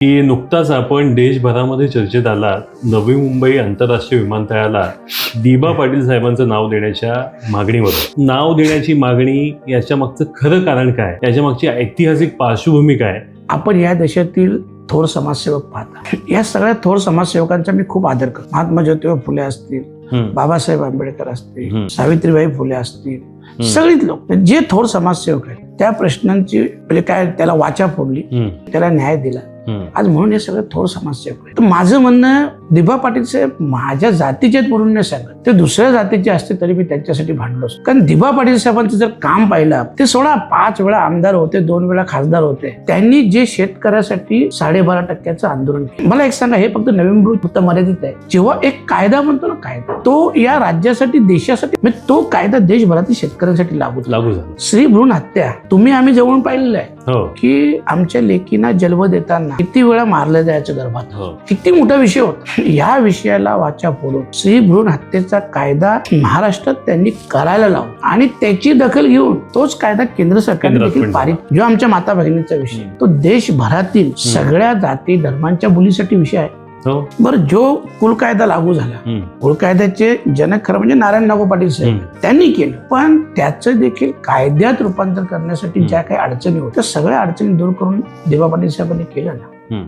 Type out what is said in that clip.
की नुकताच आपण देशभरामध्ये चर्चेत आला नवी मुंबई आंतरराष्ट्रीय विमानतळाला दिबा पाटील साहेबांचं नाव देण्याच्या मागणीवर. नाव देण्याची मागणी याच्या मागचं खरं कारण काय, याच्या मागची ऐतिहासिक पार्श्वभूमी काय? आपण या देशातील थोर समाजसेवक पाहता. या सगळ्या थोर समाजसेवकांचा मी खूप आदर करतो. महात्मा ज्योतिबा फुले असतील, बाबासाहेब आंबेडकर असतील, सावित्रीबाई फुले असतील, सगळीच लोक जे थोर समाजसेवक आहेत त्या प्रश्नांची म्हणजे काय त्याला वाचा फोडली, त्याला न्याय दिला. आज म्हणून हे सगळे थोर समाजसेवक आहेत. तर माझं म्हणणं, दिबा पाटील साहेब माझ्या जातीचे आहेत म्हणून नाही सांगत, ते दुसऱ्या जातीचे असते तरी मी त्यांच्यासाठी भांडलो असतो. कारण दिबा पाटील साहेबांचं जर काम पाहिलं, ते 5 वेळा आमदार होते, 2 वेळा खासदार होते. त्यांनी जे शेतकऱ्यासाठी 12.5% आंदोलन केलं. मला एक सांगा, हे फक्त नवी मुंबई फक्त मर्यादित आहे. जेव्हा एक कायदा म्हणतो ना, कायदा तो या राज्यासाठी देशासाठी म्हणजे तो कायदा देशभरातील शेतकऱ्यांसाठी लागू झाला. श्री भ्रूण हत्या आम्ही जवळून पाहिलेलं आहे की आमच्या लेकीना जन्म देताना किती वेळा मारलं जायचं गर्भात. किती मोठा विषय होता. या विषयाला वाचा फोडून श्री भ्रूण हत्येचा कायदा महाराष्ट्रात त्यांनी करायला लावला आणि त्याची दखल घेऊन तोच कायदा केंद्र सरकारने देखील पारित. जो आमच्या माता भगिनीचा विषय, तो देशभरातील सगळ्या जाती धर्मांच्या मुलीसाठी विषय आहे. बरं, जो कुल कायदा लागू झाला, कुल कायद्याचे जनक खरं म्हणजे नारायण नागो पाटील साहेब त्यांनी केलं. पण त्याचं देखील कायद्यात रूपांतर करण्यासाठी ज्या काही अडचणी होत्या, त्या सगळ्या अडचणी दूर करून दिबा पाटील साहेबांनी केलं ना.